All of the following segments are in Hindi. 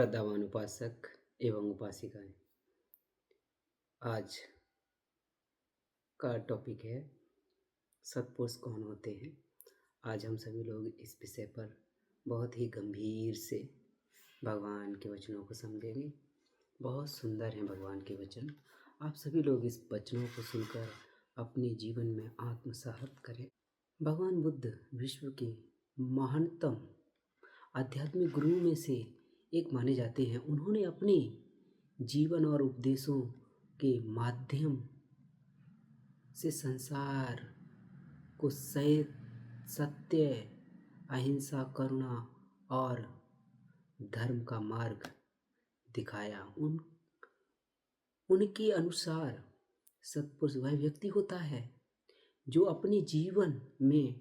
श्रद्धावान उपासक एवं उपासिकाएं, आज का टॉपिक है सत्पुरुष कौन होते हैं। आज हम सभी लोग इस विषय पर बहुत ही गंभीर से भगवान के वचनों को समझेंगे। बहुत सुंदर हैं भगवान के वचन। आप सभी लोग इस वचनों को सुनकर अपने जीवन में आत्मसात करें। भगवान बुद्ध विश्व के महानतम आध्यात्मिक गुरुओं में से एक माने जाते हैं। उन्होंने अपने जीवन और उपदेशों के माध्यम से संसार को सत्य, अहिंसा, करुणा और धर्म का मार्ग दिखाया। उनके अनुसार सत्पुरुष वह व्यक्ति होता है जो अपने जीवन में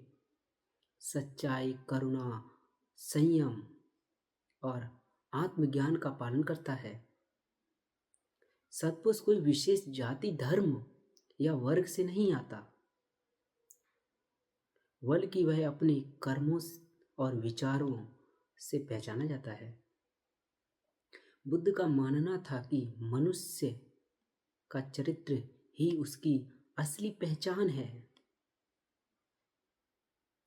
सच्चाई, करुणा, संयम और आत्मज्ञान का पालन करता है। सत्पुरुष कोई विशेष जाति, धर्म या वर्ग से नहीं आता, बल्कि वह अपने कर्मों और विचारों से पहचाना जाता है। बुद्ध का मानना था कि मनुष्य का चरित्र ही उसकी असली पहचान है।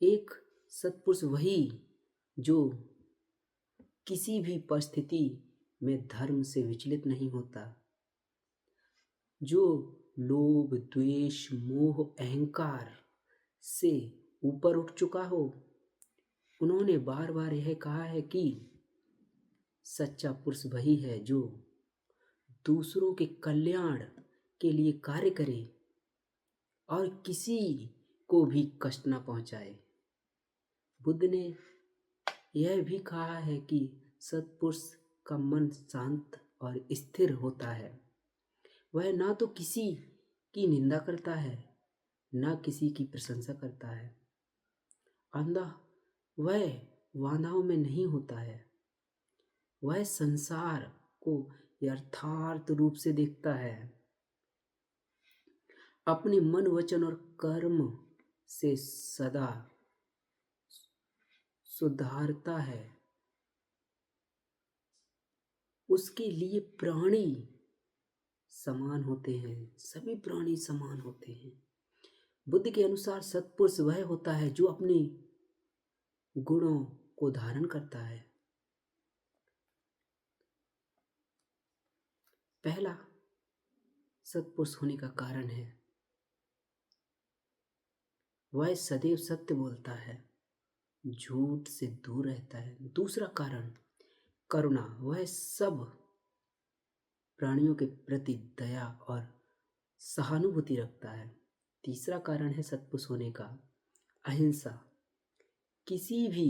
एक सत्पुरुष वही जो किसी भी परिस्थिति में धर्म से विचलित नहीं होता, जो लोभ, द्वेष, मोह, अहंकार से ऊपर उठ चुका हो। उन्होंने बार बार यह कहा है कि सच्चा पुरुष वही है जो दूसरों के कल्याण के लिए कार्य करे और किसी को भी कष्ट न पहुंचाए। बुद्ध ने यह भी कहा है कि सत्पुरुष का मन शांत और स्थिर होता है। वह ना तो किसी की निंदा करता है, ना किसी की प्रशंसा करता है। वह बाधाओं में नहीं होता है। वह संसार को यथार्थ रूप से देखता है, अपने मन, वचन और कर्म से सदा सुधारता है। उसके लिए प्राणी समान होते हैं, सभी प्राणी समान होते हैं। बुद्ध के अनुसार सत्पुरुष वह होता है जो अपने गुणों को धारण करता है। पहला सत्पुरुष होने का कारण है वह सदैव सत्य बोलता है, झूठ से दूर रहता है। दूसरा कारण करुणा, वह सब प्राणियों के प्रति दया और सहानुभूति रखता है। तीसरा कारण है सत्पुरुष होने का अहिंसा, किसी भी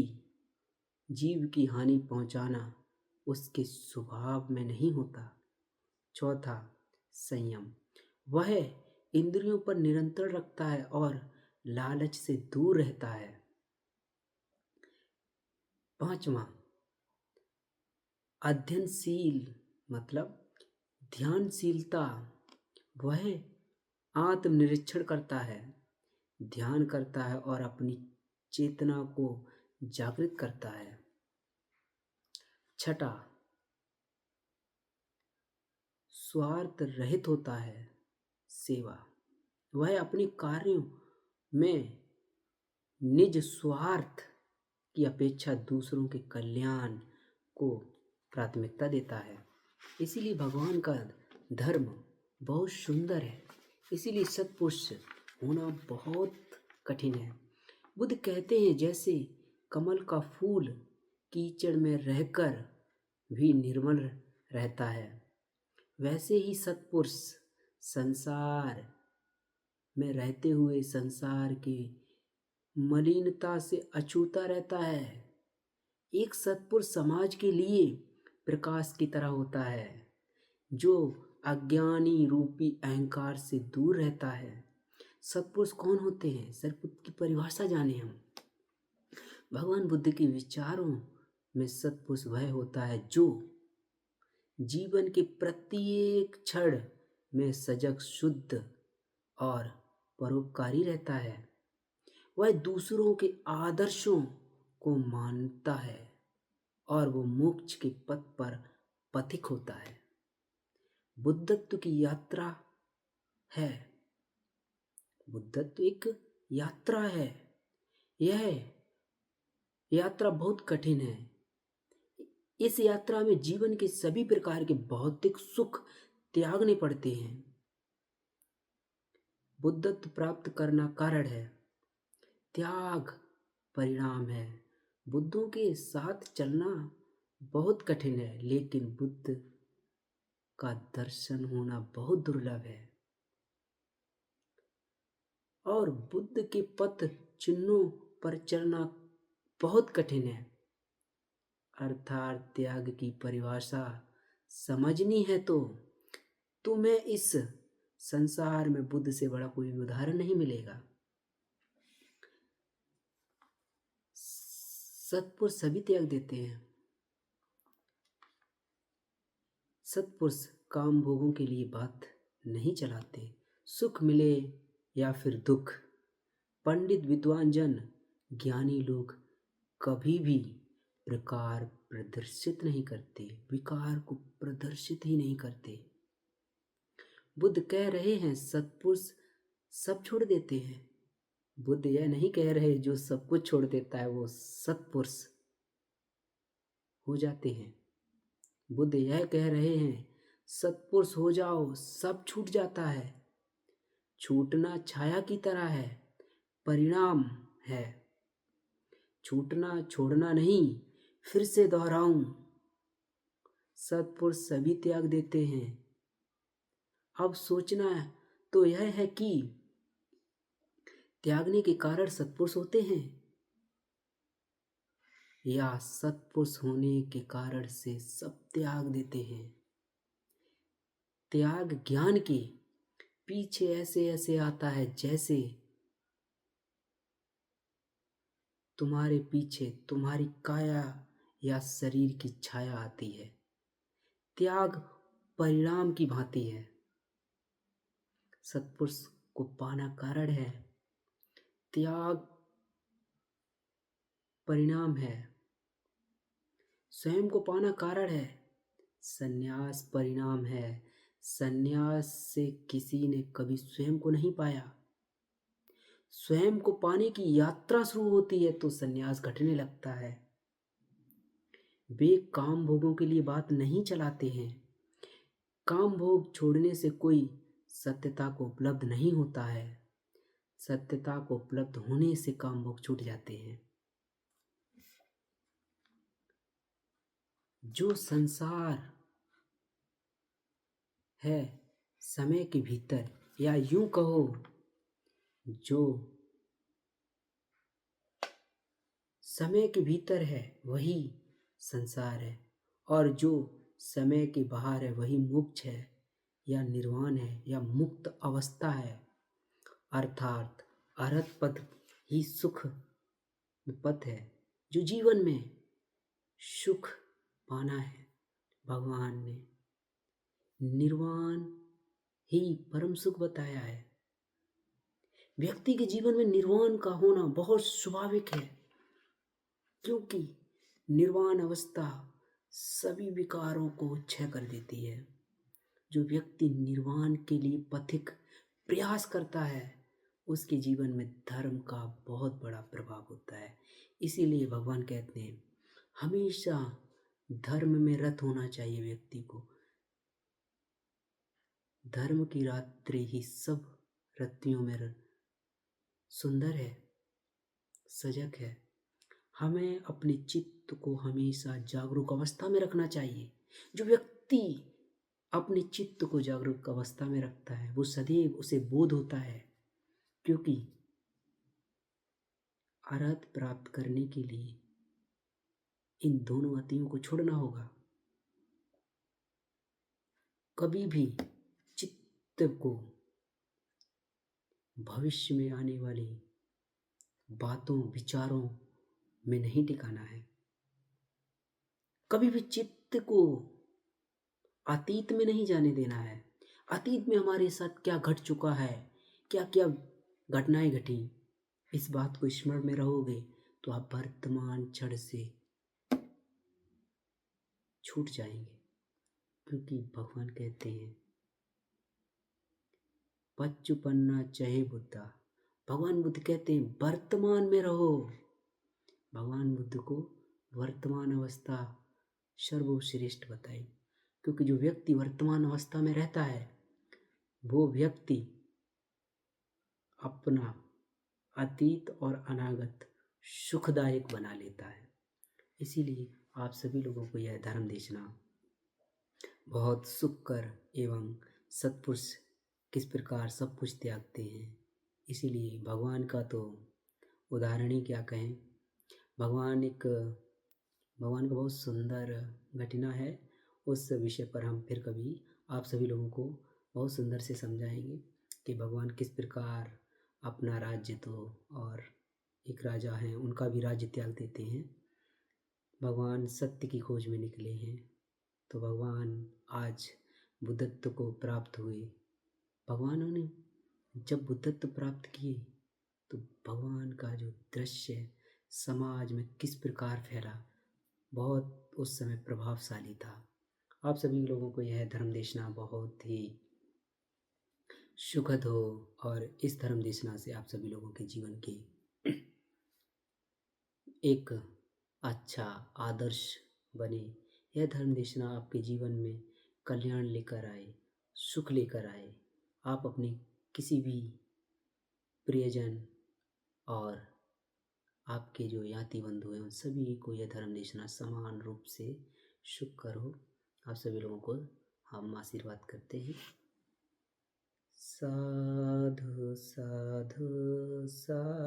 जीव की हानि पहुंचाना उसके स्वभाव में नहीं होता। चौथा संयम, वह इंद्रियों पर नियंत्रण रखता है और लालच से दूर रहता है। पांचवा अध्ययनशील, मतलब ध्यानशीलता, वह आत्मनिरीक्षण करता है, ध्यान करता है और अपनी चेतना को जागृत करता है। छठा स्वार्थ रहित होता है, सेवा, वह अपने कार्यों में निज स्वार्थ की अपेक्षा दूसरों के कल्याण को प्राथमिकता देता है। इसीलिए भगवान का धर्म बहुत सुंदर है, इसीलिए सत्पुरुष होना बहुत कठिन है। बुद्ध कहते हैं जैसे कमल का फूल कीचड़ में रहकर भी निर्मल रहता है, वैसे ही सत्पुरुष संसार में रहते हुए संसार की मलिनता से अछूता रहता है। एक सत्पुरुष समाज के लिए प्रकाश की तरह होता है जो अज्ञानी रूपी अहंकार से दूर रहता है। सत्पुरुष कौन होते हैं? सत्पुरुष की परिभाषा जाने हम। भगवान बुद्ध के विचारों में सत्पुरुष वह होता है जो जीवन के प्रत्येक क्षण में सजग, शुद्ध और परोपकारी रहता है। वह दूसरों के आदर्शों को मानता है और वो मोक्ष के पथ पर पथिक होता है। बुद्धत्व की यात्रा है। बुद्धत्व एक यात्रा है। यह यात्रा बहुत कठिन है। इस यात्रा में जीवन के सभी प्रकार के भौतिक सुख त्यागने पड़ते हैं। बुद्धत्व प्राप्त करना कारण है, त्याग परिणाम है। बुद्धों के साथ चलना बहुत कठिन है, लेकिन बुद्ध का दर्शन होना बहुत दुर्लभ है। और बुद्ध के पथ चिन्हों पर चलना बहुत कठिन है। अर्थात त्याग की परिभाषा समझनी है तो तुम्हें इस संसार में बुद्ध से बड़ा कोई उदाहरण नहीं मिलेगा। सत्पुरुष सभी त्याग देते हैं। सत्पुरुष काम भोगों के लिए बात नहीं चलाते। सुख मिले या फिर दुख, पंडित विद्वान जन ज्ञानी लोग कभी भी प्रकार प्रदर्शित नहीं करते, विकार को प्रदर्शित ही नहीं करते। बुद्ध कह रहे हैं सत्पुरुष सब छोड़ देते हैं। बुद्ध यह नहीं कह रहे जो सब कुछ छोड़ देता है वो सत्पुरुष हो जाते हैं। बुद्ध यह कह रहे हैं सत्पुरुष हो जाओ, सब छूट जाता है। छूटना छाया की तरह है, परिणाम है। छूटना छोड़ना नहीं। फिर से दोहराऊं, सत्पुरुष सभी त्याग देते हैं। अब सोचना तो यह है कि त्यागने के कारण सत्पुरुष होते हैं या सत्पुरुष होने के कारण से सब त्याग देते हैं। त्याग ज्ञान के पीछे ऐसे ऐसे आता है जैसे तुम्हारे पीछे तुम्हारी काया या शरीर की छाया आती है। त्याग परिणाम की भांति है। सत्पुरुष को पाना कारण है, त्याग परिणाम है। स्वयं को पाना कारण है, संन्यास परिणाम है। संन्यास से किसी ने कभी स्वयं को नहीं पाया। स्वयं को पाने की यात्रा शुरू होती है तो संन्यास घटने लगता है। वे काम भोगों के लिए बात नहीं चलाते हैं। काम भोग छोड़ने से कोई सत्यता को उपलब्ध नहीं होता है। सत्यता को उपलब्ध होने से काम भोग छूट जाते हैं। जो संसार है समय के भीतर, या यूं कहो जो समय के भीतर है वही संसार है, और जो समय के बाहर है वही मोक्ष है या निर्वाण है या मुक्त अवस्था है। अर्थात अरहत पद ही सुख पथ है। जो जीवन में सुख पाना है, भगवान ने निर्वाण ही परम सुख बताया है। व्यक्ति के जीवन में निर्वाण का होना बहुत स्वाभाविक है, क्योंकि निर्वाण अवस्था सभी विकारों को क्षय कर देती है। जो व्यक्ति निर्वाण के लिए पथिक प्रयास करता है उसके जीवन में धर्म का बहुत बड़ा प्रभाव होता है। इसीलिए भगवान कहते हैं हमेशा धर्म में रत होना चाहिए व्यक्ति को। धर्म की रात्रि ही सब रत्तियों में सुंदर है, सजग है। हमें अपने चित्त को हमेशा जागरूक अवस्था में रखना चाहिए। जो व्यक्ति अपने चित्त को जागरूक अवस्था में रखता है वो सदैव उसे बोध होता है, क्योंकि अरहत प्राप्त करने के लिए इन दोनों अतियों को छोड़ना होगा। कभी भी चित्त को भविष्य में आने वाली बातों विचारों में नहीं टिकाना है। कभी भी चित्त को अतीत में नहीं जाने देना है। अतीत में हमारे साथ क्या घट चुका है, क्या क्या घटनाएं घटी, इस बात को स्मरण में रहोगे तो आप वर्तमान क्षण से छूट जाएंगे। क्योंकि भगवान कहते हैं पच्चुपन्ना चहे बुद्धा। भगवान बुद्ध कहते हैं वर्तमान में रहो। भगवान बुद्ध को वर्तमान अवस्था सर्वश्रेष्ठ बताई, क्योंकि जो व्यक्ति वर्तमान अवस्था में रहता है वो व्यक्ति अपना अतीत और अनागत सुखदायक बना लेता है। इसीलिए आप सभी लोगों को यह धर्म देशना बहुत सुखकर एवं सत्पुरुष किस प्रकार सब कुछ त्यागते हैं, इसीलिए भगवान का तो उदाहरण ही क्या कहें। भगवान का बहुत सुंदर घटना है। उस विषय पर हम फिर कभी आप सभी लोगों को बहुत सुंदर से समझाएंगे कि भगवान किस प्रकार अपना राज्य तो और एक राजा हैं उनका भी राज्य त्याग देते हैं। भगवान सत्य की खोज में निकले हैं, तो भगवान आज बुद्धत्व को प्राप्त हुए। भगवानों ने जब बुद्धत्व प्राप्त किए तो भगवान का जो दृश्य समाज में किस प्रकार फैला, बहुत उस समय प्रभावशाली था। आप सभी लोगों को यह धर्म देशना बहुत ही सुखद हो और इस धर्म देशना से आप सभी लोगों के जीवन के एक अच्छा आदर्श बने। यह धर्म देशना आपके जीवन में कल्याण लेकर आए, सुख लेकर आए। आप अपने किसी भी प्रियजन और आपके जो याति बंधु हैं उन सभी को यह धर्म देशना समान रूप से सुख करो। आप सभी लोगों को हम आशीर्वाद करते हैं। साधु साधु साधु।